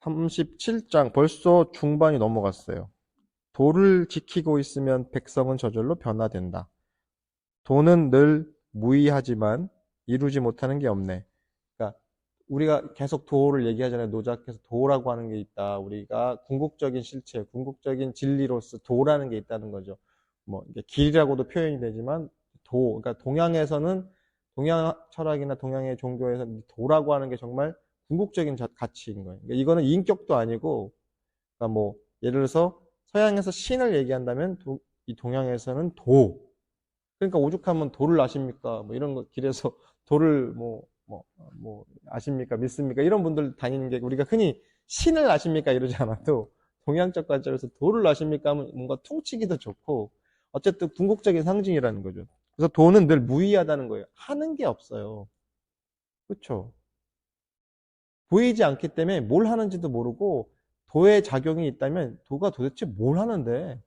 37장 벌써 중반이 넘어갔어요. 도를 지키고 있으면 백성은 저절로 변화된다. 도는 늘 무의하지만 이루지 못하는 게 없네. 그러니까 우리가 계속 도를 얘기하잖아요. 노자께서 도라고 하는 게 있다. 우리가 궁극적인 실체, 궁극적인 진리로서 도라는 게 있다는 거죠. 뭐 이게 길이라고도 표현이 되지만 도, 그러니까 동양에서는 동양 철학이나 동양의 종교에서 도라고 하는 게 정말 궁극적인 가치인 거예요. 그러니까 이거는 인격도 아니고, 그러니까 뭐 예를 들어서 서양에서 신을 얘기한다면 이 동양에서는 도. 그러니까 오죽하면 도를 아십니까? 뭐 이런 거 길에서 도를 아십니까? 믿습니까? 이런 분들 다니는 게 우리가 흔히 신을 아십니까? 이러지 않아도 동양적 관점에서 도를 아십니까? 하면 뭔가 퉁치기도 좋고 어쨌든 궁극적인 상징이라는 거죠. 그래서 도는 늘 무의하다는 거예요. 하는 게 없어요. 그렇죠? 보이지 않기 때문에 뭘 하는지도 모르고 도의 작용이 있다면 도가 도대체 뭘 하는데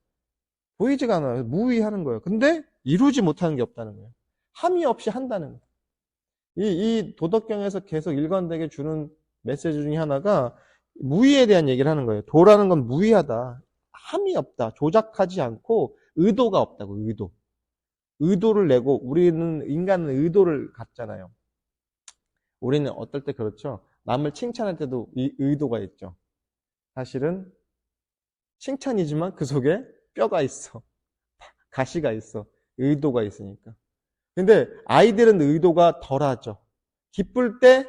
보이지가 않아요. 무의하는 거예요. 근데 이루지 못하는 게 없다는 거예요. 함이 없이 한다는 거예요. 이 도덕경에서 계속 일관되게 주는 메시지 중에 하나가 무의에 대한 얘기를 하는 거예요. 도라는 건 무의하다. 함이 없다. 조작하지 않고 의도가 없다고, 의도. 의도를 내고 우리는 인간은 의도를 갖잖아요. 우리는 어떨 때 그렇죠. 남을 칭찬할 때도 이 의도가 있죠. 사실은 칭찬이지만 그 속에 뼈가 있어. 가시가 있어. 의도가 있으니까. 근데 아이들은 의도가 덜하죠. 기쁠 때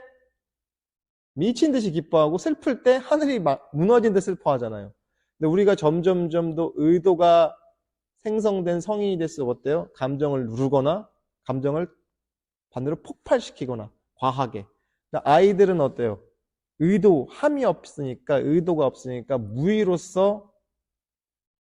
미친 듯이 기뻐하고 슬플 때 하늘이 막 무너진 듯 슬퍼하잖아요. 근데 우리가 점점점 더 의도가 생성된 성인이 됐을 때 어때요? 감정을 누르거나 감정을 반대로 폭발시키거나 과하게. 아이들은 어때요? 함이 없으니까 의도가 없으니까 무의로서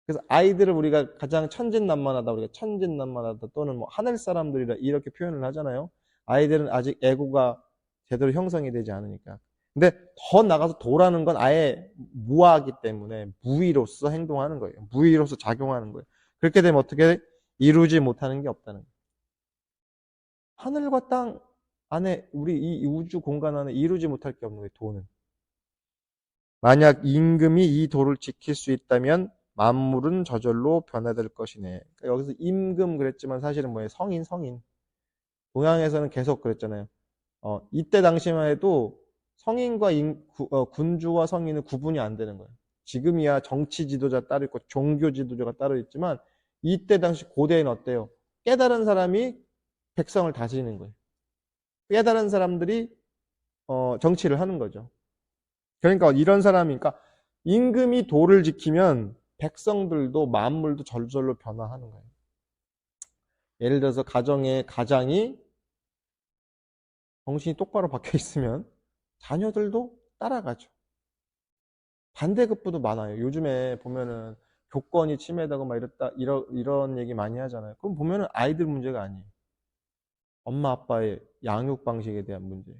그래서 아이들을 우리가 가장 천진난만하다, 우리가 천진난만하다 또는 뭐 하늘 사람들이라 이렇게 표현을 하잖아요. 아이들은 아직 에고가 제대로 형성이 되지 않으니까. 근데 더 나가서 도라는 건 아예 무하기 때문에 무의로서 행동하는 거예요. 무의로서 작용하는 거예요. 그렇게 되면 어떻게 이루지 못하는 게 없다는 거예요. 하늘과 땅 안에 우리 이 우주 공간 안에 이루지 못할 게 없는 거예요. 도는. 만약 임금이 이 도를 지킬 수 있다면 만물은 저절로 변화될 것이네. 그러니까 여기서 임금 그랬지만 사실은 뭐예요? 성인. 동양에서는 계속 그랬잖아요. 이때 당시만 해도 성인과 군주와 성인은 구분이 안 되는 거예요. 지금이야 정치 지도자 따로 있고 종교 지도자가 따로 있지만 이때 당시 고대에는 어때요? 깨달은 사람이 백성을 다스리는 거예요. 깨달은 사람들이 정치를 하는 거죠. 그러니까 이런 사람이니까 임금이 도를 지키면 백성들도 만물도 절절로 변화하는 거예요. 예를 들어서 가장이 정신이 똑바로 박혀 있으면 자녀들도 따라가죠. 반대급부도 많아요. 요즘에 보면은 교권이 침해되고 막 이런 얘기 많이 하잖아요. 그럼 보면은 아이들 문제가 아니에요. 엄마 아빠의 양육 방식에 대한 문제.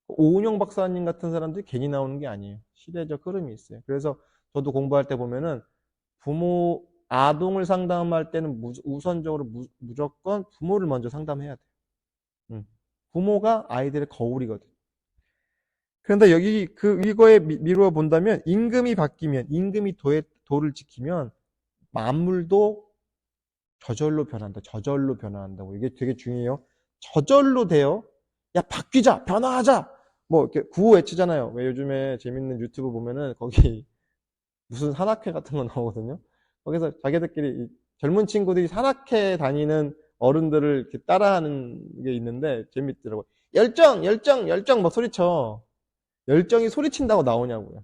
오은영 박사님 같은 사람들이 괜히 나오는 게 아니에요. 시대적 흐름이 있어요. 그래서 저도 공부할 때 보면은 아동을 상담할 때는 우선적으로 무조건 부모를 먼저 상담해야 돼요. 부모가 아이들의 거울이거든. 그런데 여기 이거에 미루어 본다면 임금이 바뀌면, 임금이 도를 지키면 만물도 저절로 변한다. 저절로 변화한다고. 이게 되게 중요해요. 저절로 돼요. 야, 바뀌자! 변화하자! 뭐, 이렇게 구호 외치잖아요. 왜 요즘에 재밌는 유튜브 보면은 거기 무슨 산악회 같은 거 나오거든요. 거기서 자기들끼리 젊은 친구들이 산악회 다니는 어른들을 이렇게 따라하는 게 있는데 재밌더라고요. 열정! 막 소리쳐. 열정이 소리친다고 나오냐고요.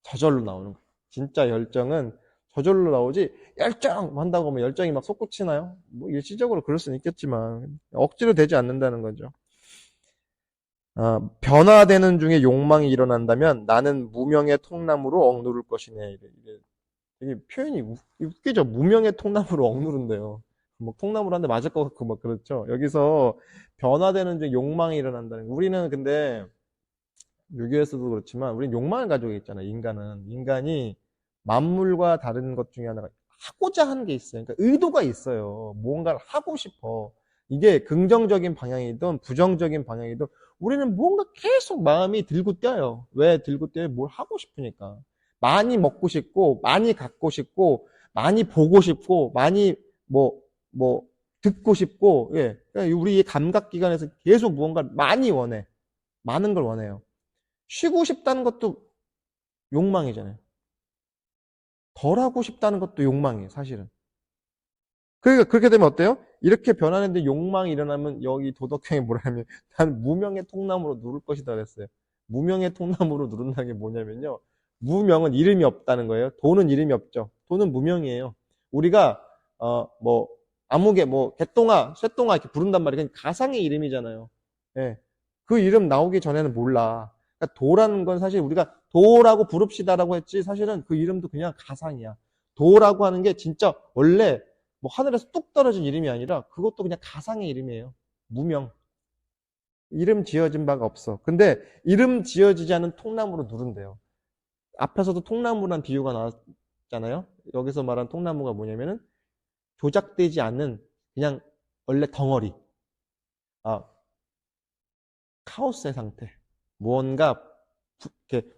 저절로 나오는 거예요. 진짜 열정은 저절로 나오지, 열정! 한다고 하면 열정이 막 솟구치나요? 뭐 일시적으로 그럴 수는 있겠지만, 억지로 되지 않는다는 거죠. 변화되는 중에 욕망이 일어난다면 나는 무명의 통나무로 억누를 것이네. 이게 표현이 웃기죠. 무명의 통나무로 억누른대요. 뭐 통나무로 한 대 맞을 것 같고 막 그렇죠. 여기서 변화되는 중에 욕망이 일어난다는 거. 우리는 근데 유교에서도 그렇지만 우리는 욕망을 가지고 있잖아요. 인간이 만물과 다른 것 중에 하나가 하고자 하는 게 있어요. 그러니까 의도가 있어요. 뭔가를 하고 싶어. 이게 긍정적인 방향이든 부정적인 방향이든 우리는 뭔가 계속 마음이 들고 뛰어요. 왜 들고 뛰어요? 뭘 하고 싶으니까. 많이 먹고 싶고, 많이 갖고 싶고, 많이 보고 싶고, 많이 뭐, 뭐, 듣고 싶고, 예. 그러니까 우리 감각기관에서 계속 무언가 많이 원해. 많은 걸 원해요. 쉬고 싶다는 것도 욕망이잖아요. 덜 하고 싶다는 것도 욕망이에요, 사실은. 그러니까 그렇게 되면 어때요? 이렇게 변하는데 욕망이 일어나면 여기 도덕형이 뭐라면 난 무명의 통나무로 누를 것이다 그랬어요. 무명의 통나무로 누른다는 게 뭐냐면요. 무명은 이름이 없다는 거예요. 돈은 이름이 없죠. 돈은 무명이에요. 우리가 뭐 아무개 뭐 개똥아, 쇠똥아 이렇게 부른단 말이에요. 그냥 가상의 이름이잖아요. 예. 그 이름 나오기 전에는 몰라. 그러니까 도라는 건 사실 우리가 도라고 부릅시다라고 했지 사실은 그 이름도 그냥 가상이야. 도라고 하는 게 진짜 원래 뭐 하늘에서 뚝 떨어진 이름이 아니라 그것도 그냥 가상의 이름이에요. 무명. 이름 지어진 바가 없어. 근데 이름 지어지지 않은 통나무로 누른대요. 앞에서도 통나무란 비유가 나왔잖아요. 여기서 말한 통나무가 뭐냐면은 조작되지 않는 그냥 원래 덩어리. 아, 카오스의 상태. 무언가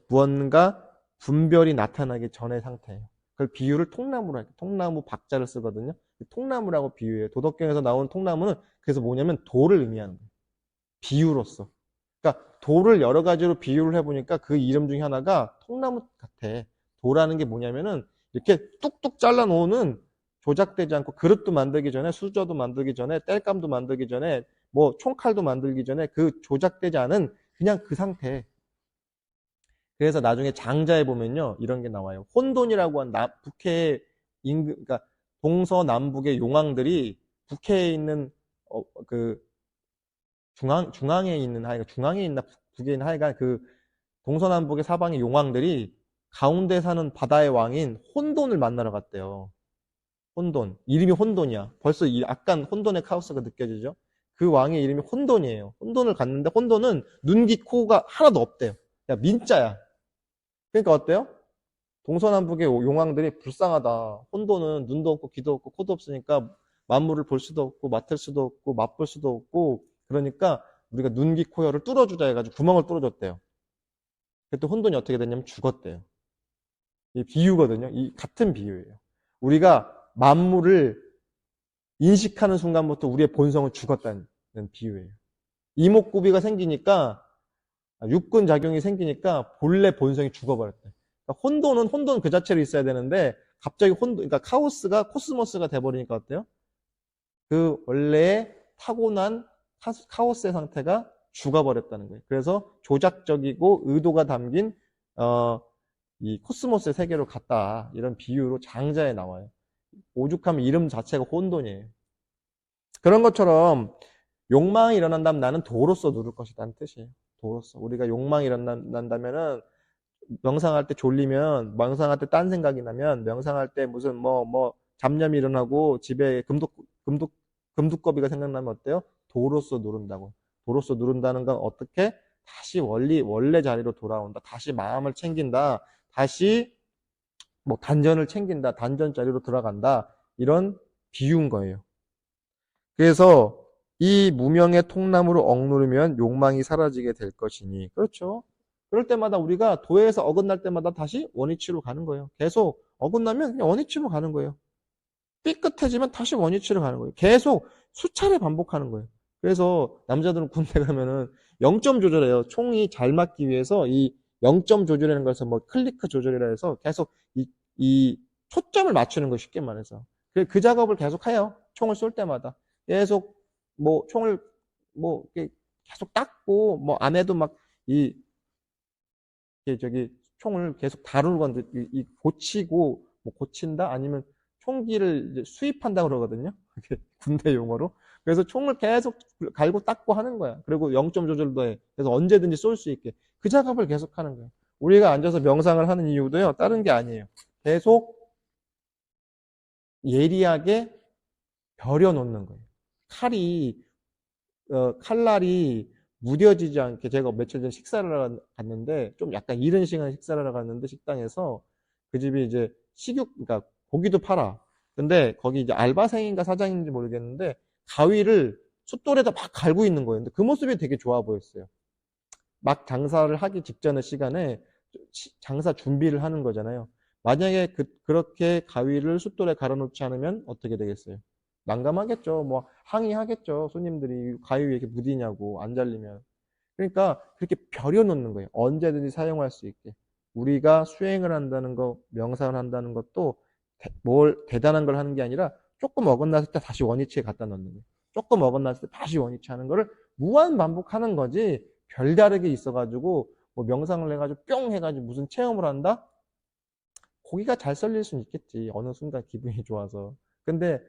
무언가 분별이 나타나기 전의 상태예요. 그 비유를 통나무로 할게요. 통나무 박자를 쓰거든요. 통나무라고 비유해요. 도덕경에서 나온 통나무는 그래서 뭐냐면 돌을 의미하는 거예요. 비유로서. 그러니까 돌을 여러 가지로 비유를 해보니까 그 이름 중에 하나가 통나무 같아. 돌하는 게 뭐냐면은 이렇게 뚝뚝 잘라놓는 조작되지 않고 그릇도 만들기 전에 수저도 만들기 전에 땔감도 만들기 전에 뭐 총칼도 만들기 전에 그 조작되지 않은 그냥 그 상태. 그래서 나중에 장자에 보면요 이런 게 나와요. 혼돈이라고 한 북해의 그러니까 동서남북의 용왕들이 북해에 있는 그 중앙에 있는 하여간 중앙에 있나 북에 있는 하여간 그 동서남북의 사방의 용왕들이 가운데 사는 바다의 왕인 혼돈을 만나러 갔대요. 혼돈. 이름이 혼돈이야. 벌써 약간 혼돈의 카오스가 느껴지죠? 그 왕의 이름이 혼돈이에요. 혼돈을 갔는데 혼돈은 눈, 귀, 코가 하나도 없대요. 야, 민자야. 그러니까 어때요? 동서남북의 용왕들이 불쌍하다. 혼돈은 눈도 없고 귀도 없고 코도 없으니까 만물을 볼 수도 없고 맡을 수도 없고 맛볼 수도 없고 그러니까 우리가 눈, 귀, 코, 혀를 뚫어주자 해가지고 구멍을 뚫어줬대요. 그때 혼돈이 어떻게 됐냐면 죽었대요. 이 비유거든요. 이 같은 비유예요. 우리가 만물을 인식하는 순간부터 우리의 본성은 죽었다는 비유예요. 이목구비가 생기니까 육군 작용이 생기니까 본래 본성이 죽어버렸대. 그러니까 혼돈은 혼돈 그 자체로 있어야 되는데 갑자기 그러니까 카오스가 코스모스가 돼버리니까 어때요? 그 원래의 타고난 카오스의 상태가 죽어버렸다는 거예요. 그래서 조작적이고 의도가 담긴 이 코스모스의 세계로 갔다. 이런 비유로 장자에 나와요. 오죽하면 이름 자체가 혼돈이에요. 그런 것처럼 욕망이 일어난다면 나는 도로서 누를 것이라는 뜻이에요. 도로서. 우리가 욕망이 일어난다면은 명상할 때 졸리면, 명상할 때 딴 생각이 나면, 명상할 때 무슨 잡념이 일어나고 집에 금두꺼비가 생각나면 어때요? 도로서 누른다고. 도로서 누른다는 건 어떻게? 다시 원래 자리로 돌아온다. 다시 마음을 챙긴다. 다시 단전을 챙긴다. 단전 자리로 들어간다. 이런 비유인 거예요. 그래서 이 무명의 통나무로 억누르면 욕망이 사라지게 될 것이니. 그렇죠. 그럴 때마다 우리가 도에서 어긋날 때마다 다시 원위치로 가는 거예요. 계속 어긋나면 그냥 원위치로 가는 거예요. 삐끗해지면 다시 원위치로 가는 거예요. 계속 수차례 반복하는 거예요. 그래서 남자들은 군대 가면은 0점 조절해요. 총이 잘 맞기 위해서 이 0점 조절이라는 것을 클리크 조절이라 해서 계속 이 초점을 맞추는 거 쉽게 말해서. 그 작업을 계속 해요. 총을 쏠 때마다. 계속 총을 계속 닦고 안에도 총을 계속 다루는 건데 고치고 고친다 아니면 총기를 이제 수입한다 그러거든요. 군대 용어로. 그래서 총을 계속 갈고 닦고 하는 거야. 그리고 0점 조절도 해. 그래서 언제든지 쏠 수 있게. 그 작업을 계속 하는 거예요. 우리가 앉아서 명상을 하는 이유도요. 다른 게 아니에요. 계속 예리하게 벼려놓는 거예요. 칼날이 무뎌지지 않게 제가 며칠 전 식사를 하러 갔는데 좀 약간 이른 시간에 식사를 하러 갔는데 식당에서 그 집이 이제 그러니까 고기도 팔아. 근데 거기 이제 알바생인가 사장인지 모르겠는데 가위를 숫돌에다 막 갈고 있는 거예요. 근데 그 모습이 되게 좋아 보였어요. 막 장사를 하기 직전의 시간에 장사 준비를 하는 거잖아요. 만약에 그렇게 가위를 숫돌에 갈아놓지 않으면 어떻게 되겠어요? 난감하겠죠. 뭐 항의하겠죠. 손님들이 가위 왜 이렇게 무디냐고 안 잘리면. 그러니까 그렇게 벼려놓는 거예요. 언제든지 사용할 수 있게. 우리가 수행을 한다는 거, 명상을 한다는 것도 뭘 대단한 걸 하는 게 아니라 조금 어긋났을 때 다시 원위치에 갖다 놓는 거예요. 조금 어긋났을 때 다시 원위치 하는 거를 무한 반복하는 거지 별다르게 있어가지고 뭐 명상을 해가지고 뿅 해가지고 무슨 체험을 한다? 고기가 잘 썰릴 수는 있겠지. 어느 순간 기분이 좋아서. 근데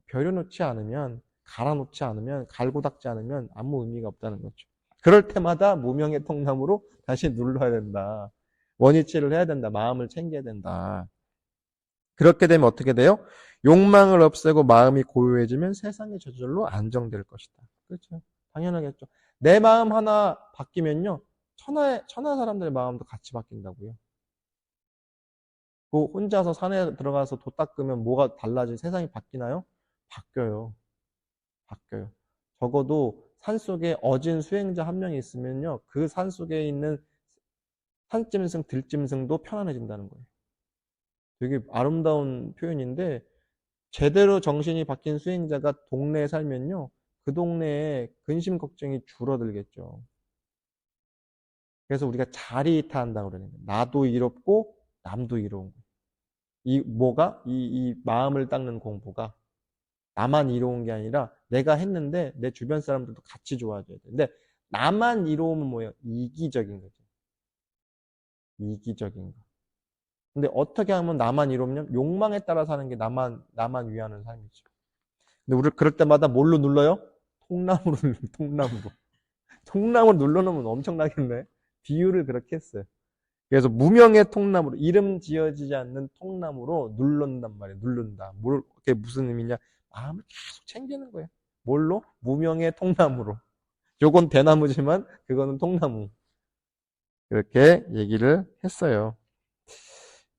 벼려놓지 않으면, 갈아놓지 않으면, 갈고 닦지 않으면 아무 의미가 없다는 거죠. 그럴 때마다 무명의 통나무로 다시 눌러야 된다. 원위치를 해야 된다. 마음을 챙겨야 된다. 그렇게 되면 어떻게 돼요? 욕망을 없애고 마음이 고요해지면 세상이 저절로 안정될 것이다. 그렇죠. 당연하겠죠. 내 마음 하나 바뀌면요. 천하 사람들의 마음도 같이 바뀐다고요. 그 혼자서 산에 들어가서 도 닦으면 뭐가 달라지 세상이 바뀌나요? 바뀌어요. 바뀌어요. 적어도 산속에 어진 수행자 한 명이 있으면요. 그 산속에 있는 산짐승, 들짐승도 편안해진다는 거예요. 되게 아름다운 표현인데 제대로 정신이 바뀐 수행자가 동네에 살면요. 그 동네에 근심 걱정이 줄어들겠죠. 그래서 우리가 자리이타한다고 그러는 거예요. 나도 이롭고 남도 이로운 거예요. 이 마음을 닦는 공부가 나만 이로운 게 아니라 내가 했는데 내 주변 사람들도 같이 좋아져야 돼. 근데 나만 이로우면 뭐예요? 이기적인 거죠. 이기적인 거. 근데 어떻게 하면 나만 이롭냐면 욕망에 따라 사는 게 나만 위하는 삶이죠. 근데 우리 그럴 때마다 뭘로 눌러요? 통나무로 눌러, 통나무로. 통나무로 눌러놓으면 엄청나겠네. 비유를 그렇게 했어요. 그래서 무명의 통나무로, 이름 지어지지 않는 통나무로 누른단 말이에요. 누른다. 그게 무슨 의미냐? 마음을 계속 챙기는 거예요. 뭘로? 무명의 통나무로. 요건 대나무지만 그거는 통나무. 이렇게 얘기를 했어요.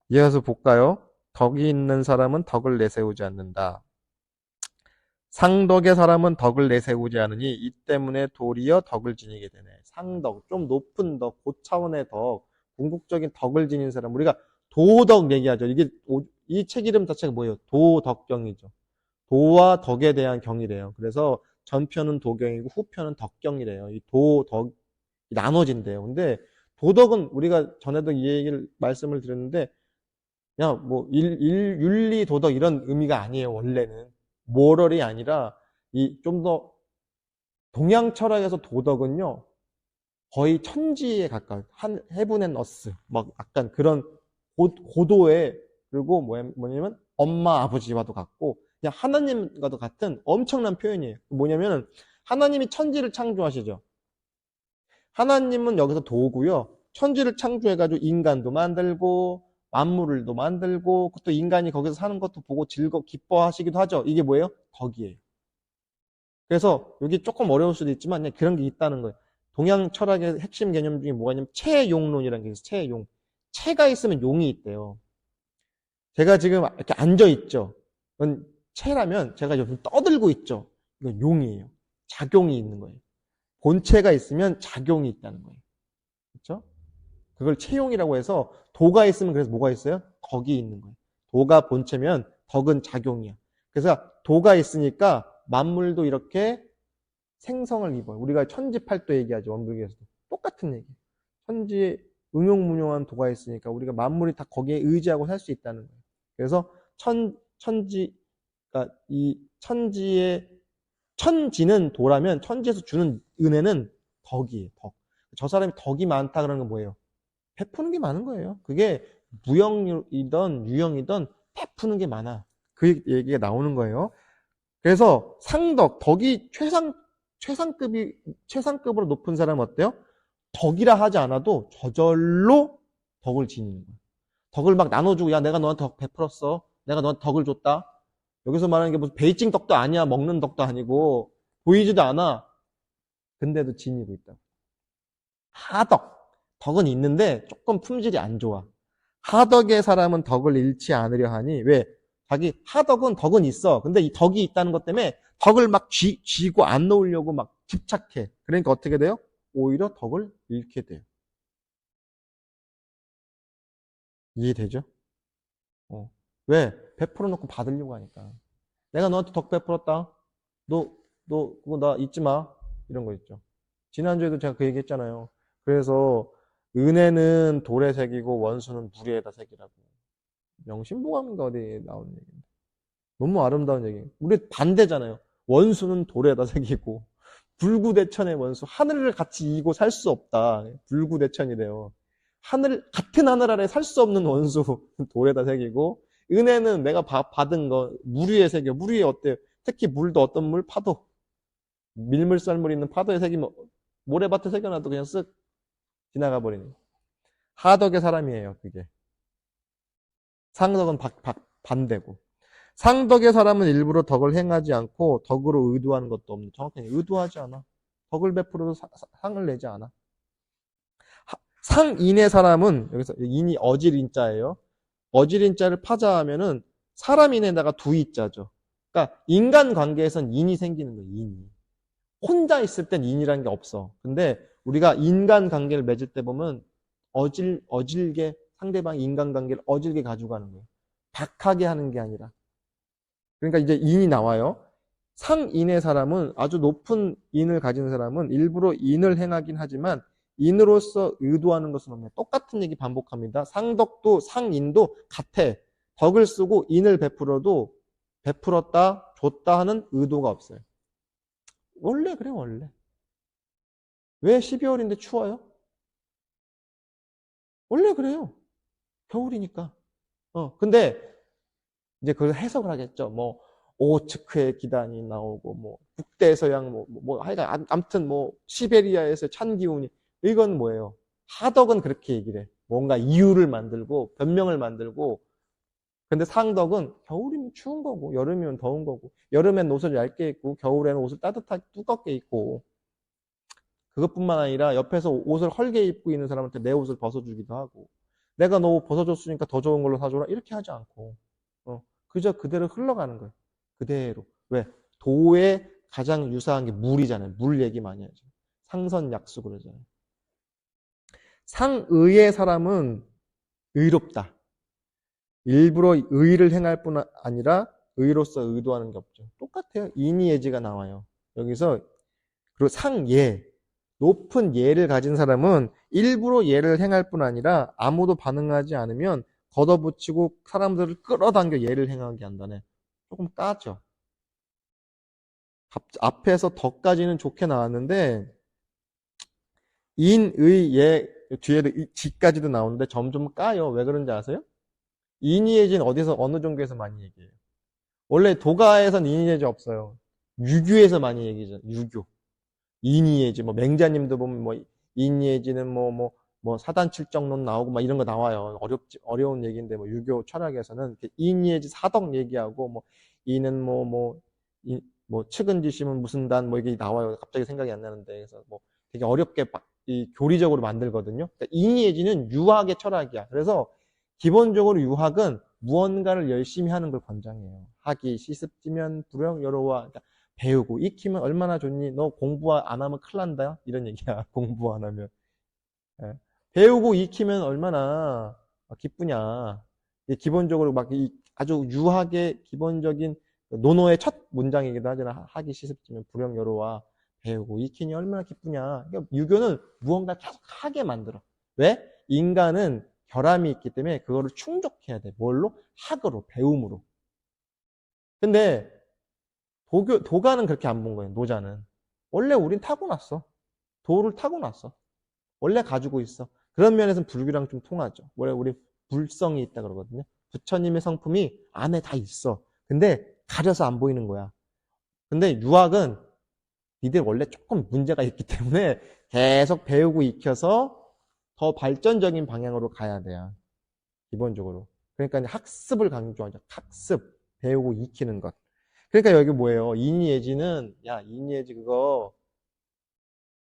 이어서 볼까요? 덕이 있는 사람은 덕을 내세우지 않는다. 상덕의 사람은 덕을 내세우지 않으니 이 때문에 도리어 덕을 지니게 되네. 상덕, 좀 높은 덕, 고차원의 덕, 궁극적인 덕을 지닌 사람. 우리가 도덕 얘기하죠. 이 책 이름 자체가 뭐예요? 도덕경이죠. 도와 덕에 대한 경이래요. 그래서 전편은 도경이고 후편은 덕경이래요. 이 도덕 나눠진대요. 근데 도덕은 우리가 전에도 이 얘기를 말씀을 드렸는데 그냥 뭐 윤리 도덕 이런 의미가 아니에요. 원래는 모럴이 아니라 이 좀 더 동양 철학에서 도덕은요 거의 천지에 가까워요. 헤븐 앤 어스 막 약간 그런 고도의 그리고 뭐냐면 엄마 아버지와도 같고 그냥 하나님과도 같은 엄청난 표현이에요. 뭐냐면 하나님이 천지를 창조하시죠. 하나님은 여기서 도구요. 천지를 창조해가지고 인간도 만들고 만물을도 만들고 또 인간이 거기서 사는 것도 보고 기뻐하시기도 하죠. 이게 뭐예요? 덕이에요. 그래서 여기 조금 어려울 수도 있지만 그냥 그런 게 있다는 거예요. 동양 철학의 핵심 개념 중에 뭐가 있냐면 체용론이라는 게 있어요. 체용. 체가 있으면 용이 있대요. 제가 지금 이렇게 앉아 있죠. 그건 체라면 제가 여기 떠들고 있죠. 이건 용이에요. 작용이 있는 거예요. 본체가 있으면 작용이 있다는 거예요. 그렇죠? 그걸 체용이라고 해서 도가 있으면 그래서 뭐가 있어요? 덕이 있는 거예요. 도가 본체면 덕은 작용이야. 그래서 도가 있으니까 만물도 이렇게 생성을 입어요. 우리가 천지팔도 얘기하죠. 원불교에서도. 똑같은 얘기. 천지에 응용무용한 도가 있으니까 우리가 만물이 다 거기에 의지하고 살 수 있다는 거예요. 그래서 그러니까 이 천지는 도라면 천지에서 주는 은혜는 덕이에요. 덕. 저 사람이 덕이 많다 그러는 건 뭐예요? 베푸는 게 많은 거예요. 그게 무형이든 유형이든 베푸는 게 많아. 그 얘기가 나오는 거예요. 그래서 덕이 최상급으로 높은 사람은 어때요? 덕이라 하지 않아도 저절로 덕을 지니는 거예요. 덕을 막 나눠주고, 야, 내가 너한테 덕 베풀었어. 내가 너한테 덕을 줬다. 여기서 말하는 게 무슨 베이징 덕도 아니야. 먹는 덕도 아니고, 보이지도 않아. 근데도 지니고 있다. 하덕. 덕은 있는데 조금 품질이 안 좋아. 하덕의 사람은 덕을 잃지 않으려 하니, 왜? 자기 하덕은 덕은 있어. 근데 이 덕이 있다는 것 때문에 덕을 막 쥐고 안 놓으려고 막 집착해. 그러니까 어떻게 돼요? 오히려 덕을 잃게 돼요. 이해되죠? 어. 왜? 베풀어 놓고 받으려고 하니까. 내가 너한테 덕 베풀었다. 그거 나 잊지 마. 이런 거 있죠. 지난주에도 제가 그 얘기 했잖아요. 그래서 은혜는 돌에 새기고 원수는 무리에다 새기라고. 명심보감인가 어디에 나온 얘기인데. 너무 아름다운 얘기. 우리 반대잖아요. 원수는 돌에다 새기고 불구대천의 원수. 하늘을 같이 이고 살 수 없다. 불구대천이래요. 같은 하늘 아래 살 수 없는 원수 돌에다 새기고 은혜는 내가 받은 거 물 위에 새겨. 물 위에 어때요? 특히 물도 어떤 물? 파도. 밀물썰물 있는 파도에 새기면 모래밭에 새겨놔도 그냥 쓱 지나가 버리는. 하덕의 사람이에요, 그게. 상덕은 반대고. 상덕의 사람은 일부러 덕을 행하지 않고 덕으로 의도하는 것도 없는. 정확하게 의도하지 않아. 덕을 베풀어도 상을 내지 않아. 상인의 사람은 여기서 인이 어질인자예요. 어질인자를 파자하면은 사람인에다가 두이자죠. 그러니까 인간 관계에선 인이 생기는 거예요. 인이. 혼자 있을 땐 인이라는 게 없어. 근데 우리가 인간 관계를 맺을 때 보면 어질게 상대방 인간 관계를 어질게 가져가는 거예요. 박하게 하는 게 아니라. 그러니까 이제 인이 나와요. 상인의 사람은 아주 높은 인을 가진 사람은 일부러 인을 행하긴 하지만 인으로서 의도하는 것은 없네. 똑같은 얘기 반복합니다. 상덕도 상인도 같아. 덕을 쓰고 인을 베풀어도 베풀었다, 줬다 하는 의도가 없어요. 원래 그래, 원래. 왜 12월인데 추워요? 원래 그래요. 겨울이니까. 근데 이제 그걸 해석을 하겠죠. 뭐 오호츠크의 기단이 나오고 뭐 북대서양 하여간 아무튼 뭐 시베리아에서 찬 기운이 이건 뭐예요? 하덕은 그렇게 얘기를 해. 뭔가 이유를 만들고 변명을 만들고 근데 상덕은 겨울이면 추운 거고 여름이면 더운 거고 여름엔 옷을 얇게 입고 겨울에는 옷을 따뜻하게 두껍게 입고 그것뿐만 아니라 옆에서 옷을 헐게 입고 있는 사람한테 내 옷을 벗어주기도 하고 내가 너 옷 벗어줬으니까 더 좋은 걸로 사줘라 이렇게 하지 않고 그저 그대로 흘러가는 거예요. 그대로. 왜? 도에 가장 유사한 게 물이잖아요. 물 얘기 많이 하죠. 상선약수 그러잖아요. 상의의 사람은 의롭다. 일부러 의를 행할 뿐 아니라 의로서 의도하는 게 없죠. 똑같아요. 인이예지가 나와요. 여기서 그리고 상예 높은 예를 가진 사람은 일부러 예를 행할 뿐 아니라 아무도 반응하지 않으면 걷어붙이고 사람들을 끌어당겨 예를 행하게 한다네. 조금 까죠. 앞에서 덕까지는 좋게 나왔는데 인, 의, 예 뒤에도 지까지도 나오는데 점점 까요. 왜 그런지 아세요? 인이예진 어디서 어느 종교에서 많이 얘기해요. 원래 도가에선 인이예지 없어요. 유교에서 많이 얘기죠. 유교. 인이예지 뭐 맹자님도 보면 뭐 인이예지는 뭐 사단 칠정론 나오고 막 이런 거 나와요. 어려운 얘기인데 뭐 유교 철학에서는 인이예지 사덕 얘기하고 뭐 이는 뭐 측은지심은 무슨 단 뭐 이게 나와요. 갑자기 생각이 안 나는데 그래서 뭐 되게 어렵게 이 교리적으로 만들거든요. 그러니까 인이예지는 유학의 철학이야. 그래서 기본적으로 유학은 무언가를 열심히 하는 걸 권장해요. 학이 시습지면 불영 여로와 그러니까 배우고 익히면 얼마나 좋니? 너 공부 안 하면 큰일 난다. 이런 얘기야. 공부 안 하면. 예. 배우고 익히면 얼마나 기쁘냐. 기본적으로 막 아주 유학의 기본적인 논어의 첫 문장이기도 하잖아. 학이 시습지면 불영 여로와 배우고 익히니 얼마나 기쁘냐. 그러니까 유교는 무언가 계속 하게 만들어. 왜? 인간은 결함이 있기 때문에 그거를 충족해야 돼. 뭘로? 학으로, 배움으로. 근데 도가는 그렇게 안 본 거예요. 노자는. 원래 우린 타고났어. 도를 타고났어. 원래 가지고 있어. 그런 면에서는 불교랑 좀 통하죠. 원래 우리 불성이 있다 그러거든요. 부처님의 성품이 안에 다 있어. 근데 가려서 안 보이는 거야. 근데 유학은 니들 원래 조금 문제가 있기 때문에 계속 배우고 익혀서 더 발전적인 방향으로 가야 돼요. 기본적으로. 그러니까 학습을 강조하죠. 학습, 배우고 익히는 것. 그러니까 여기 뭐예요? 인이예지는 야 인이예지 그거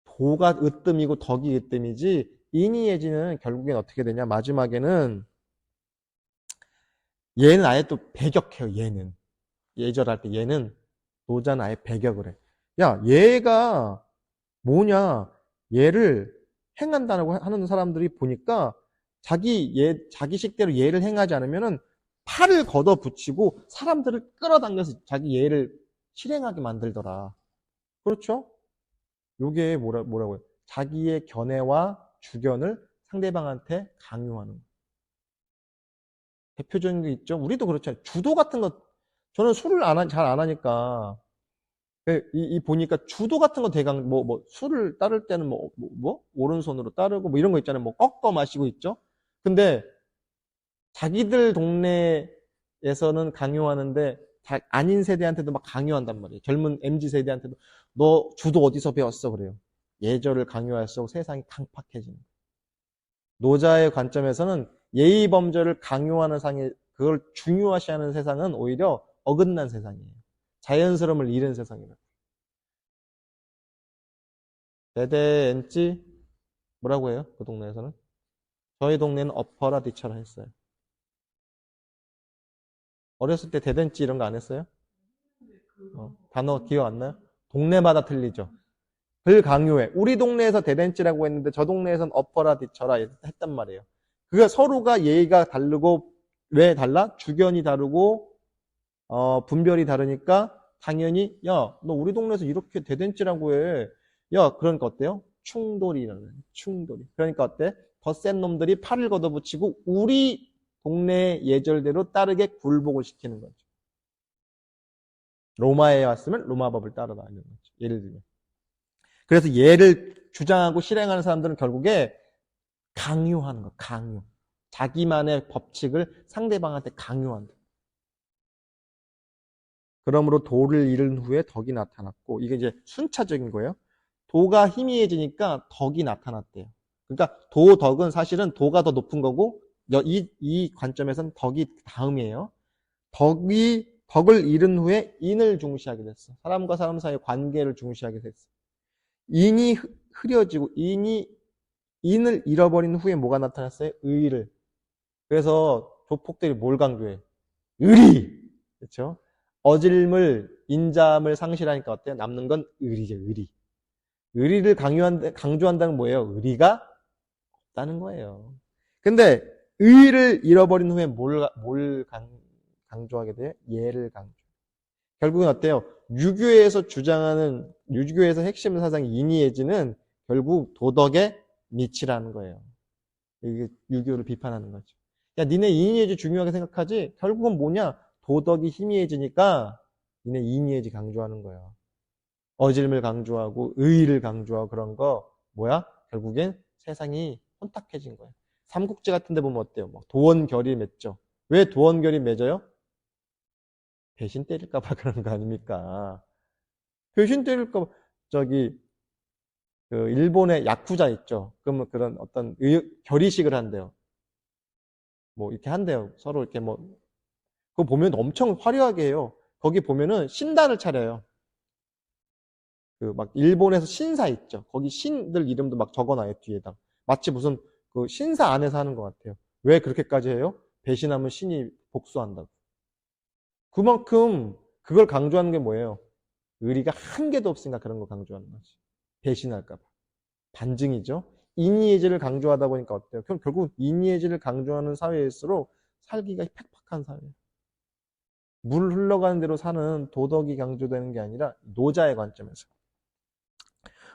도가 으뜸이고 덕이 으뜸이지 인이예지는 결국엔 어떻게 되냐? 마지막에는 얘는 아예 또 배격해요, 얘는. 예절할 때 얘는 노자는 아예 배격을 해. 야, 얘가 뭐냐? 얘를 행한다고 하는 사람들이 보니까 자기 식대로 얘를 행하지 않으면은 팔을 걷어 붙이고 사람들을 끌어당겨서 자기 예를 실행하게 만들더라. 그렇죠? 요게 뭐라고요? 자기의 견해와 주견을 상대방한테 강요하는 거. 대표적인 게 있죠. 우리도 그렇잖아요. 주도 같은 거, 저는 술을 잘 안 하니까, 보니까 주도 같은 거 대강, 술을 따를 때는 오른손으로 따르고, 이런 거 있잖아요. 꺾어 마시고 있죠. 근데, 자기들 동네에서는 강요하는데, 아닌 세대한테도 막 강요한단 말이에요. 젊은 MZ 세대한테도, 너 주도 어디서 배웠어? 그래요. 예절을 강요할수록 세상이 강팍해지는 거예요. 노자의 관점에서는 예의 범절을 강요하는 그걸 중요시하는 세상은 오히려 어긋난 세상이에요. 자연스러움을 잃은 세상이에요. 대대엔찌 뭐라고 해요? 그 동네에서는? 저희 동네는 엎어라 뒤쳐라 했어요. 어렸을 때 대댄찌 이런 거 안 했어요? 단어 기억 안 나요? 동네마다 틀리죠. 불강요해. 우리 동네에서 대댄찌라고 했는데 저 동네에선 엎어라 뒤쳐라 했단 말이에요. 그게 서로가 예의가 다르고 왜 달라? 주견이 다르고 분별이 다르니까 당연히 야, 너 우리 동네에서 이렇게 대댄찌라고 해. 야, 그러니까 어때요? 충돌이라는 거예요. 충돌이. 그러니까 어때? 더 센 놈들이 팔을 걷어붙이고 우리 동네 예절대로 따르게 굴복을 시키는 거죠. 로마에 왔으면 로마 법을 따르라 이런 거죠. 예를 들면. 그래서 얘를 주장하고 실행하는 사람들은 결국에 강요하는 거, 강요. 자기만의 법칙을 상대방한테 강요한다. 그러므로 도를 잃은 후에 덕이 나타났고, 이게 이제 순차적인 거예요. 도가 희미해지니까 덕이 나타났대요. 그러니까 도, 덕은 사실은 도가 더 높은 거고, 이 관점에서는 덕이 다음이에요. 덕을 잃은 후에 인을 중시하게 됐어. 사람과 사람 사이의 관계를 중시하게 됐어. 인이 흐려지고, 인을 잃어버린 후에 뭐가 나타났어요? 의를. 그래서 조폭들이 뭘 강조해? 의리! 그렇죠? 어질물, 인자함을 상실하니까 어때요? 남는 건 의리죠, 의리. 의리를 강조한다는 뭐예요? 의리가 없다는 거예요. 근데 의를 잃어버린 후에 뭘 강조하게 돼요? 예를 강조. 결국은 어때요? 유교에서 핵심 사상 인이해지는 결국 도덕의 미치라는 거예요. 이게 유교를 비판하는 거죠. 야, 니네 인이해지 중요하게 생각하지? 결국은 뭐냐? 도덕이 희미해지니까 니네 인이해지 강조하는 거예요. 어질을 강조하고 의의를 강조하고 그런 거 뭐야? 결국엔 세상이 혼탁해진 거예요. 삼국지 같은 데 보면 어때요? 도원결이 맺죠. 왜 도원결이 맺어요? 배신 때릴까 봐 그런 거 아닙니까? 배신 때릴까 봐 그 일본의 야쿠자 있죠. 그러면 그런 어떤 결의식을 한대요. 이렇게 한대요. 서로 이렇게 그거 보면 엄청 화려하게 해요. 거기 보면은 신단을 차려요. 일본에서 신사 있죠. 거기 신들 이름도 막 적어놔요, 뒤에다. 마치 무슨 그 신사 안에서 하는 것 같아요. 왜 그렇게까지 해요? 배신하면 신이 복수한다고. 그만큼 그걸 강조하는 게 뭐예요? 의리가 한 개도 없으니까 그런 거 강조하는 거지. 배신할까봐. 반증이죠. 인이해지를 강조하다 보니까 어때요? 결국 인이해지를 강조하는 사회일수록 살기가 팍팍한 사회예요. 물 흘러가는 대로 사는 도덕이 강조되는 게 아니라 노자의 관점에서.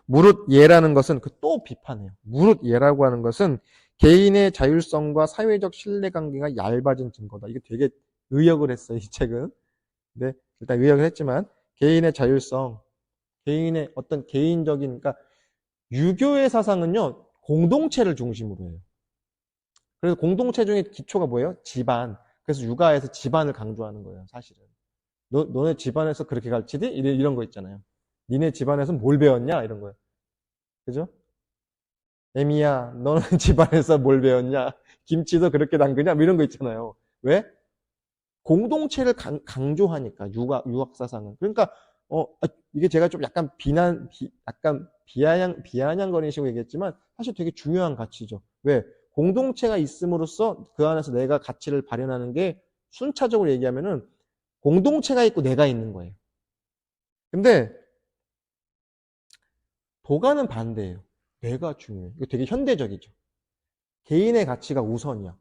무릇예라는 것은 또 비판해요. 무릇예라고 하는 것은 개인의 자율성과 사회적 신뢰관계가 얇아진 증거다. 이거 되게 의역을 했어요, 이 책은. 네, 일단 의역을 했지만 개인의 자율성, 개인의 어떤 개인적인, 그러니까 유교의 사상은요 공동체를 중심으로 해요. 그래서 공동체 중에 기초가 뭐예요? 집안. 그래서 육아에서 집안을 강조하는 거예요, 사실은. 너네 집안에서 그렇게 가르치지? 이런 거 있잖아요. 니네 집안에서 뭘 배웠냐? 이런 거예요. 그죠? 애미야, 너는 집안에서 뭘 배웠냐? 김치도 그렇게 담그냐? 이런 거 있잖아요. 왜? 공동체를 강조하니까, 유학사상은. 그러니까, 이게 제가 좀 약간 비아냥거리는 식으로 얘기했지만, 사실 되게 중요한 가치죠. 왜? 공동체가 있음으로써 그 안에서 내가 가치를 발현하는 게 순차적으로 얘기하면은 공동체가 있고 내가 있는 거예요. 근데 도가는 반대예요. 내가 중요해. 이거 되게 현대적이죠. 개인의 가치가 우선이야.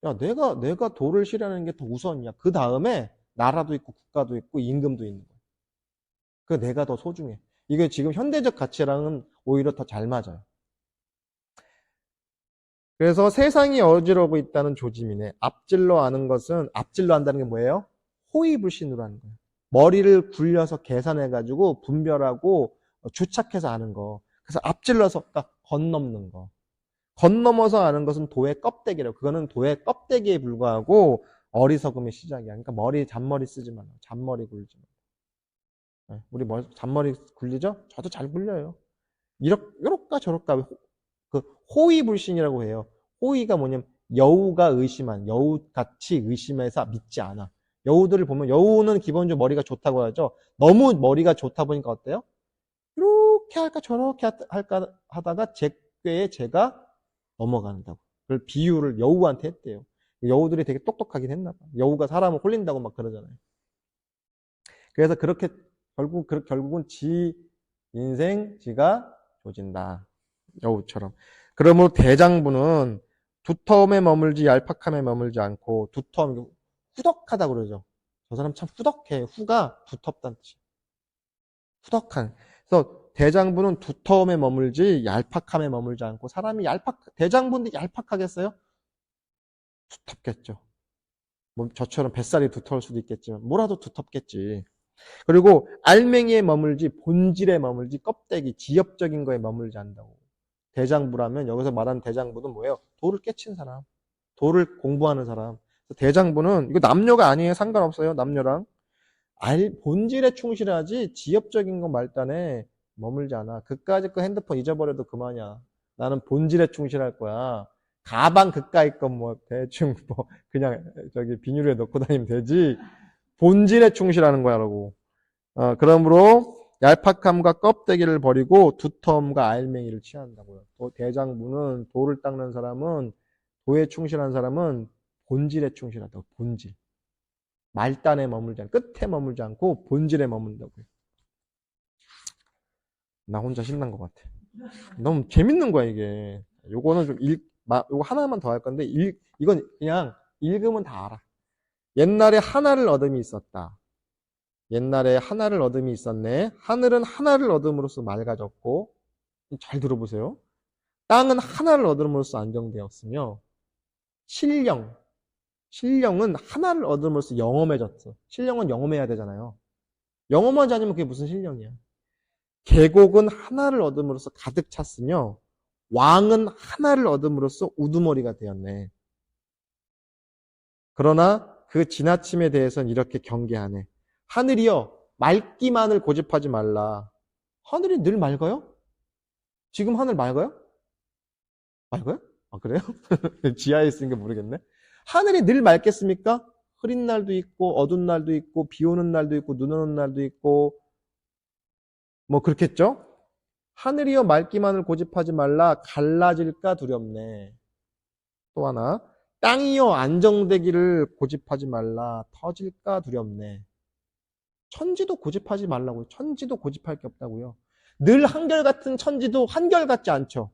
야, 내가 도를 실현하는 게 더 우선이야. 그 다음에 나라도 있고 국가도 있고 임금도 있는 거야. 그 내가 더 소중해. 이게 지금 현대적 가치랑은 오히려 더 잘 맞아요. 그래서 세상이 어지러고 있다는 조짐이네. 앞질러 하는 것은, 앞질러 한다는 게 뭐예요? 호의불신으로 하는 거예요. 머리를 굴려서 계산해가지고 분별하고 주착해서 아는 거. 그래서 앞질러서 그러니까 건넘는 거. 건넘어서 아는 것은 도의 껍데기라고. 그거는 도의 껍데기에 불과하고 어리석음의 시작이야. 그러니까 잔머리 쓰지 말라. 잔머리 굴리지 말라. 우리 잔머리 굴리죠? 저도 잘 굴려요. 이렇까 저렇까 그 호의불신이라고 해요. 호의가 뭐냐면 여우가 의심한, 여우같이 의심해서 믿지 않아. 여우들을 보면 여우는 기본적으로 머리가 좋다고 하죠. 너무 머리가 좋다 보니까 어때요? 이렇게 할까 저렇게 할까 하다가 제 꾀에 제가 넘어간다고. 그걸 비유를 여우한테 했대요. 여우들이 되게 똑똑하긴 했나 봐. 여우가 사람을 홀린다고 막 그러잖아요. 그래서 그렇게 결국은 지 인생 지가 조진다. 여우처럼. 그러므로 대장부는 두터움에 머물지 얄팍함에 머물지 않고, 두터움, 후덕하다 그러죠. 저 사람 참 후덕해. 후가 두텁다는 뜻이에요. 후덕한. 그래서 대장부는 두터움에 머물지 얄팍함에 머물지 않고, 사람이 대장부인데 얄팍하겠어요? 두텁겠죠. 뭐 저처럼 뱃살이 두터울 수도 있겠지만 뭐라도 두텁겠지. 그리고 알맹이에 머물지 본질에 머물지 껍데기, 지엽적인 거에 머물지 않는다고. 대장부라면 여기서 말하는 대장부는 뭐예요? 도를 깨친 사람, 도를 공부하는 사람. 대장부는 이거 남녀가 아니에요. 상관없어요. 남녀랑. 본질에 충실하지 지엽적인 거 말단에 머물지 않아. 그까짓 거 핸드폰 잊어버려도 그만이야. 나는 본질에 충실할 거야. 가방 그까짓 거 뭐 대충 뭐 그냥 저기 비닐에 넣고 다니면 되지. 본질에 충실하는 거야라고. 그러므로 얄팍함과 껍데기를 버리고 두터움과 알맹이를 취한다고요. 대장부는 도를 닦는 사람은, 도에 충실한 사람은 본질에 충실하다고. 본질. 말단에 머물지 않고 끝에 머물지 않고 본질에 머문다고요. 나 혼자 신난 것 같아. 너무 재밌는 거야 이게. 요거는 좀 요거 하나만 더 할 건데 이건 그냥 읽으면 다 알아. 옛날에 하나를 얻음이 있었다. 옛날에 하나를 얻음이 있었네. 하늘은 하나를 얻음으로써 맑아졌고, 잘 들어보세요. 땅은 하나를 얻음으로써 안정되었으며, 신령은 하나를 얻음으로써 영험해졌어. 신령은 영험해야 되잖아요. 영험하지 않으면 그게 무슨 신령이야. 계곡은 하나를 얻음으로써 가득 찼으며, 왕은 하나를 얻음으로써 우두머리가 되었네. 그러나 그 지나침에 대해서는 이렇게 경계하네. 하늘이여, 맑기만을 고집하지 말라. 하늘이 늘 맑아요? 지금 하늘 맑아요? 맑아요? 아, 그래요? 지하에 있으니까 모르겠네. 하늘이 늘 맑겠습니까? 흐린 날도 있고, 어두운 날도 있고, 비 오는 날도 있고, 눈 오는 날도 있고, 뭐 그렇겠죠? 하늘이여 맑기만을 고집하지 말라. 갈라질까 두렵네. 또 하나. 땅이여 안정되기를 고집하지 말라. 터질까 두렵네. 천지도 고집하지 말라고요. 천지도 고집할 게 없다고요. 늘 한결같은 천지도 한결같지 않죠.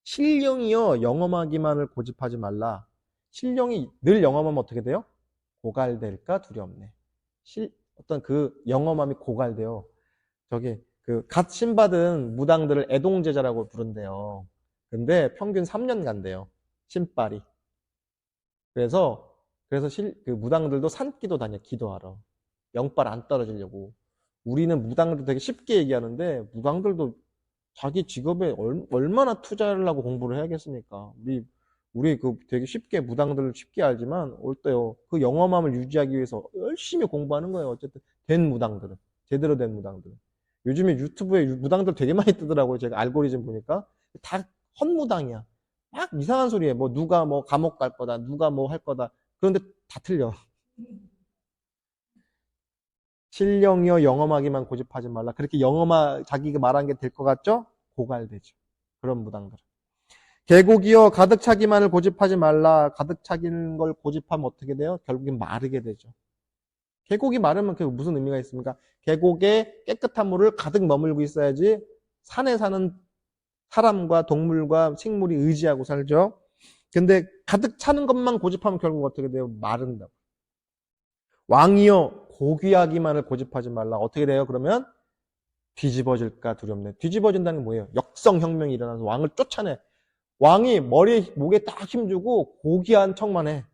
신령이여 영험하기만을 고집하지 말라. 신령이 늘 영험하면 어떻게 돼요? 고갈될까 두렵네. 어떤 그 영험함이 고갈돼요. 저기 갓 신받은 무당들을 애동제자라고 부른대요. 근데 평균 3년 간대요. 신발이. 그래서 그 무당들도 산기도 다녀 기도하러. 영빨 안 떨어지려고. 우리는 무당들 되게 쉽게 얘기하는데 무당들도 자기 직업에 얼마나 투자를 하고 공부를 해야겠습니까? 우리 되게 쉽게 무당들을 쉽게 알지만 어때요? 그 영험함을 유지하기 위해서 열심히 공부하는 거예요. 어쨌든 된 무당들은 제대로 된 무당들은. 요즘에 유튜브에 무당들 되게 많이 뜨더라고요. 제가 알고리즘 보니까 다 헛무당이야. 막 이상한 소리에 뭐 누가 뭐 감옥 갈 거다, 누가 뭐 할 거다. 그런데 다 틀려. 신령이여 영험하기만 고집하지 말라. 그렇게 자기가 말한 게 될 것 같죠? 고갈되죠. 그런 무당들. 계곡이여 가득 차기만을 고집하지 말라. 가득 차기는 걸 고집하면 어떻게 돼요? 결국엔 마르게 되죠. 계곡이 마르면 그게 무슨 의미가 있습니까? 계곡에 깨끗한 물을 가득 머물고 있어야지 산에 사는 사람과 동물과 식물이 의지하고 살죠. 근데 가득 차는 것만 고집하면 결국 어떻게 돼요? 마른다고. 왕이여 고귀하기만을 고집하지 말라. 어떻게 돼요? 그러면 뒤집어질까 두렵네. 뒤집어진다는 게 뭐예요? 역성혁명이 일어나서 왕을 쫓아내. 왕이 머리에 목에 딱 힘주고 고귀한 척만 해.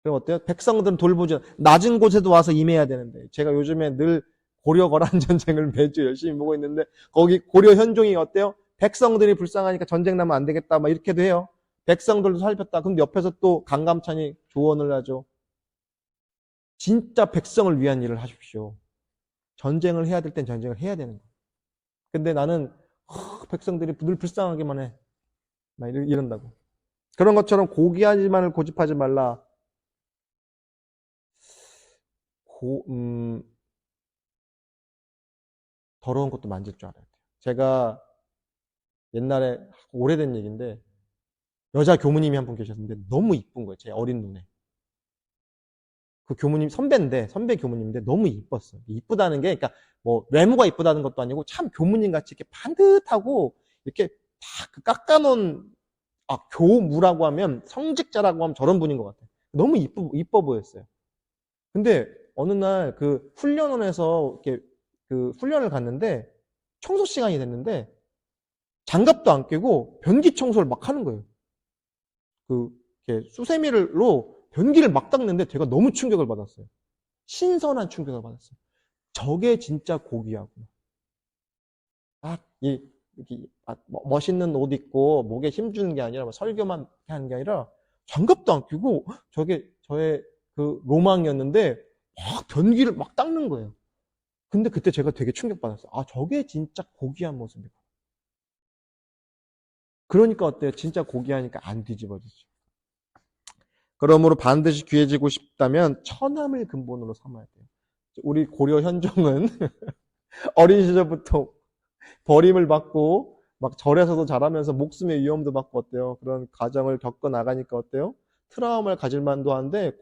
그럼 어때요? 백성들은 돌보지 낮은 곳에도 와서 임해야 되는데 제가 요즘에 늘 고려 거란 전쟁을 매주 열심히 보고 있는데 거기 고려 현종이 어때요? 백성들이 불쌍하니까 전쟁 나면 안 되겠다 막 이렇게도 해요. 백성들도 살폈다. 근데 옆에서 또 강감찬이 조언을 하죠. 진짜 백성을 위한 일을 하십시오. 전쟁을 해야 될 땐 전쟁을 해야 되는 거예요. 근데 나는 백성들이 늘 불쌍하기만 해. 막 이런다고. 그런 것처럼 고귀하지만을 고집하지 말라. 더러운 것도 만질 줄 알아야 돼요. 제가 옛날에 오래된 얘기인데 여자 교무님이 한 분 계셨는데 너무 이쁜 거예요. 제 어린 눈에. 그 교무님 선배 교무님인데 너무 이뻤어요. 이쁘다는 게 그러니까 뭐 외모가 이쁘다는 것도 아니고 참 교무님 같이 이렇게 반듯하고 이렇게 다 깎아놓은 교무라고 하면 성직자라고 하면 저런 분인 것 같아요. 너무 이뻐 보였어요. 근데 어느 날 그 훈련원에서 이렇게 그 훈련을 갔는데 청소 시간이 됐는데 장갑도 안 끼고 변기 청소를 막 하는 거예요. 그 이렇게 수세미로 변기를 막 닦는데 제가 너무 충격을 받았어요. 신선한 충격을 받았어요. 저게 진짜 고귀하구나. 멋있는 옷 입고 목에 힘주는 게 아니라 설교만 하는 게 아니라 장갑도 안 끼고 저게 저의 그 로망이었는데 막 변기를 막 닦는 거예요. 근데 그때 제가 되게 충격받았어요. 저게 진짜 고귀한 모습이구나. 그러니까 어때요? 진짜 고귀하니까 안 뒤집어지죠. 그러므로 반드시 귀해지고 싶다면 처남을 근본으로 삼아야 돼요. 우리 고려 현종은 어린 시절부터 버림을 받고 막 절에서도 자라면서 목숨의 위험도 받고 어때요? 그런 과정을 겪어 나가니까 어때요? 트라우마를 가질 만도 한데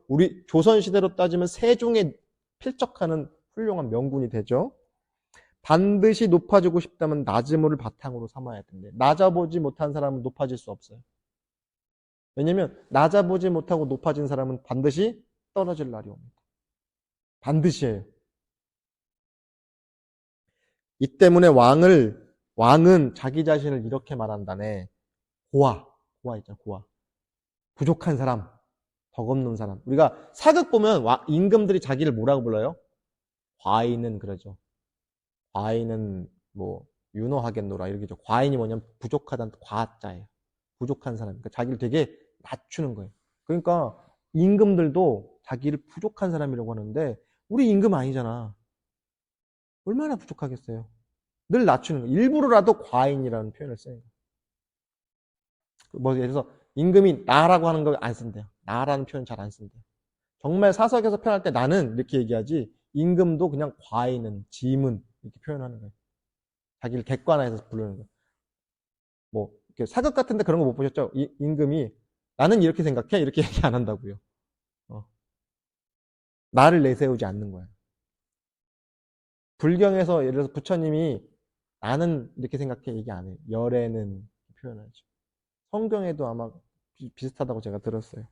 우리 조선 시대로 따지면 세종에 필적하는 훌륭한 명군이 되죠. 반드시 높아지고 싶다면 낮음을 바탕으로 삼아야 된대. 낮아보지 못한 사람은 높아질 수 없어요. 왜냐면 낮아보지 못하고 높아진 사람은 반드시 떨어질 날이 옵니다. 반드시예요. 이 때문에 왕은 자기 자신을 이렇게 말한다네. 고아 있잖아, 고아. 부족한 사람, 덕없는 사람. 우리가 사극 보면 임금들이 자기를 뭐라고 불러요? 과인은 그러죠. 과인은 뭐 윤호하겠노라 이러겠죠. 과인이 뭐냐면 부족하다는 과자예요. 부족한 사람. 그러니까 자기를 되게 낮추는 거예요. 그러니까 임금들도 자기를 부족한 사람이라고 하는데 우리 임금 아니잖아. 얼마나 부족하겠어요. 늘 낮추는 거예요. 일부러라도 과인이라는 표현을 써요. 뭐 예를 들어서 임금이 나라고 하는 걸 안 쓴대요. 나라는 표현 잘 안 쓴대요. 정말 사석에서 표현할 때 나는 이렇게 얘기하지 임금도 그냥 과인은, 짐은 이렇게 표현하는 거예요. 자기를 객관화해서 부르는 거예요. 뭐 이렇게 사극 같은데 그런 거 못 보셨죠? 임금이 나는 이렇게 생각해 이렇게 얘기 안 한다고요. 나를 내세우지 않는 거야. 불경에서 예를 들어서 부처님이 나는 이렇게 생각해 얘기 안 해요. 열애는 표현하죠. 성경에도 아마 비슷하다고 제가 들었어요.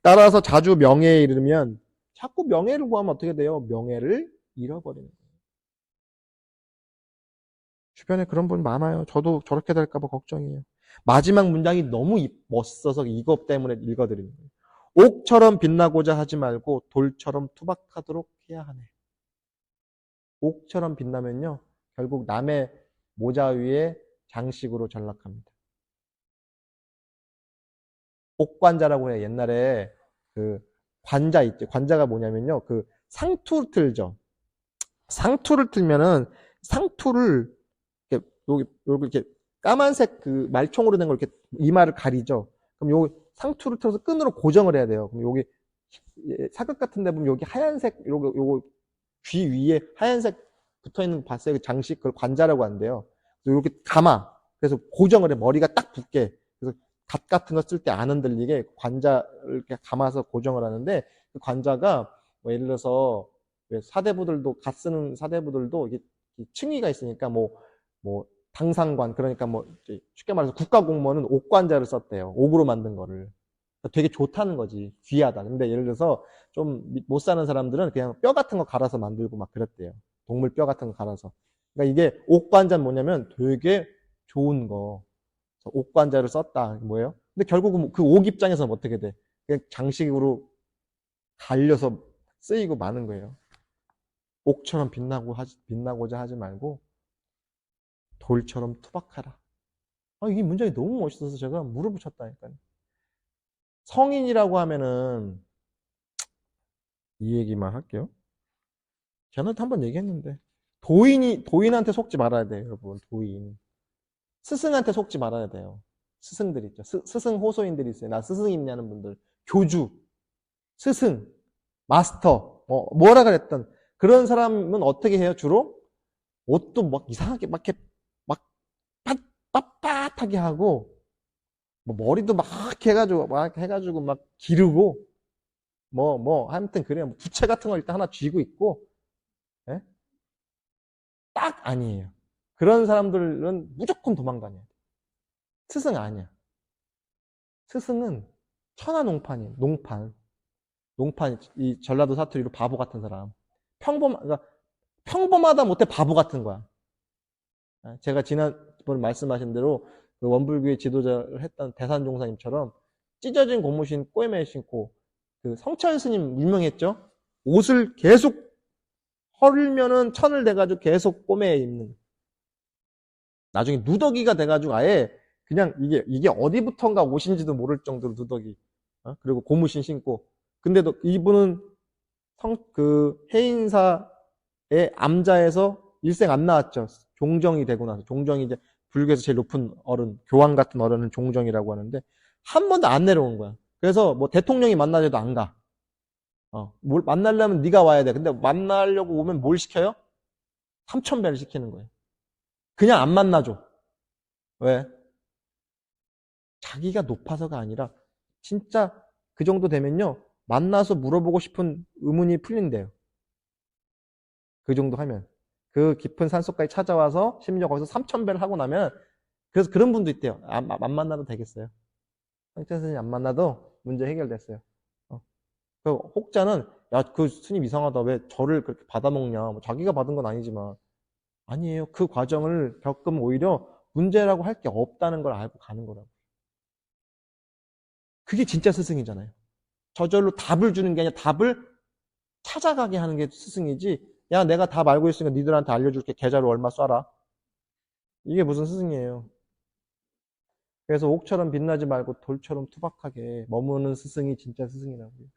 따라서 자주 명예에 이르면 자꾸 명예를 구하면 어떻게 돼요? 명예를 잃어버리는 거예요. 주변에 그런 분 많아요. 저도 저렇게 될까봐 걱정이에요. 마지막 문장이 너무 멋있어서 이것 때문에 읽어드리는 거예요. 옥처럼 빛나고자 하지 말고 돌처럼 투박하도록 해야 하네. 옥처럼 빛나면요. 결국 남의 모자 위에 장식으로 전락합니다. 옥관자라고 해요. 옛날에 그 관자 있죠. 관자가 뭐냐면요. 그 상투를 틀죠. 상투를 틀면은 상투를 이렇게 까만색 그 말총으로 된 걸 이렇게 이마를 가리죠. 그럼 요 상투를 틀어서 끈으로 고정을 해야 돼요. 그럼 여기 사극 같은 데 보면 여기 하얀색 요거 귀 위에 하얀색 붙어 있는 거 봤어요? 그 장식 그걸 관자라고 한대요. 이렇게 감아. 그래서 고정을 해. 머리가 딱 붙게. 그래서 갓 같은 거 쓸 때 안 흔들리게 관자를 이렇게 감아서 고정을 하는데 그 관자가 뭐 예를 들어서 왜 사대부들도 갓 쓰는 사대부들도 이게 층위가 있으니까 뭐 당상관 그러니까 뭐 쉽게 말해서 국가공무원은 옥관자를 썼대요. 옥으로 만든 거를. 되게 좋다는 거지. 귀하다. 근데 예를 들어서 좀 못 사는 사람들은 그냥 뼈 같은 거 갈아서 만들고 막 그랬대요. 동물 뼈 같은 거 갈아서. 그러니까 이게 옥관자는 뭐냐면 되게 좋은 거. 옥관자를 썼다. 뭐예요? 근데 결국은 그 옥 입장에서는 어떻게 돼? 그냥 장식으로 갈려서 쓰이고 마는 거예요. 옥처럼 빛나고자 하지 말고 돌처럼 투박하라. 이 문장이 너무 멋있어서 제가 무릎을 쳤다니까요. 성인이라고 하면은 이 얘기만 할게요. 걔한테 한번 얘기했는데 도인한테 속지 말아야 돼요, 여러분. 도인. 스승한테 속지 말아야 돼요. 스승들 있죠. 스승 호소인들이 있어요. 나 스승 있냐는 분들. 교주, 스승, 마스터, 뭐라 그랬던 그런 사람은 어떻게 해요? 주로 옷도 막 이상하게 막 이렇게 막 빳빳하게 하고 뭐 머리도 막 해가지고 막 기르고 아무튼 그래요. 부채 같은 걸 일단 하나 쥐고 있고 예? 딱 아니에요. 그런 사람들은 무조건 도망다녀야 돼. 스승 아니야. 스승은 천하농판이에요. 농판, 이 전라도 사투리로 바보 같은 사람. 그러니까 평범하다 못해 바보 같은 거야. 제가 지난번에 말씀하신 대로 그 원불교의 지도자를 했던 대산종사님처럼 찢어진 고무신 꼬매매 신고 그 성철 스님 유명했죠? 옷을 계속 헐면은 천을 대가지고 계속 꼬매 입는. 나중에 누더기가 돼가지고 아예 그냥 이게 어디부턴가 옷인지도 모를 정도로 누더기. 그리고 고무신 신고. 근데도 이분은 해인사의 암자에서 일생 안 나왔죠. 종정이 되고 나서. 종정이 이제 불교에서 제일 높은 어른, 교황 같은 어른은 종정이라고 하는데 한 번도 안 내려온 거야. 그래서 뭐 대통령이 만나줘도 안 가. 뭘 만나려면 네가 와야 돼. 근데 만나려고 오면 뭘 시켜요? 3,000배를 시키는 거예요. 그냥 안 만나줘. 왜? 자기가 높아서가 아니라 진짜 그 정도 되면요. 만나서 물어보고 싶은 의문이 풀린대요. 그 정도 하면. 그 깊은 산속까지 찾아와서 심지어 거기서 3,000배를 하고 나면 그래서 그런 분도 있대요. 안 만나도 되겠어요. 상태 스님 안 만나도 문제 해결됐어요. 그 혹자는 야, 그 스님 이상하다. 왜 저를 그렇게 받아먹냐. 뭐 자기가 받은 건 아니지만 아니에요. 그 과정을 겪으면 오히려 문제라고 할 게 없다는 걸 알고 가는 거라고. 그게 진짜 스승이잖아요. 저절로 답을 주는 게 아니라 답을 찾아가게 하는 게 스승이지. 야, 내가 답 알고 있으니까 니들한테 알려줄게. 계좌로 얼마 쏴라. 이게 무슨 스승이에요. 그래서 옥처럼 빛나지 말고 돌처럼 투박하게 머무는 스승이 진짜 스승이라고요.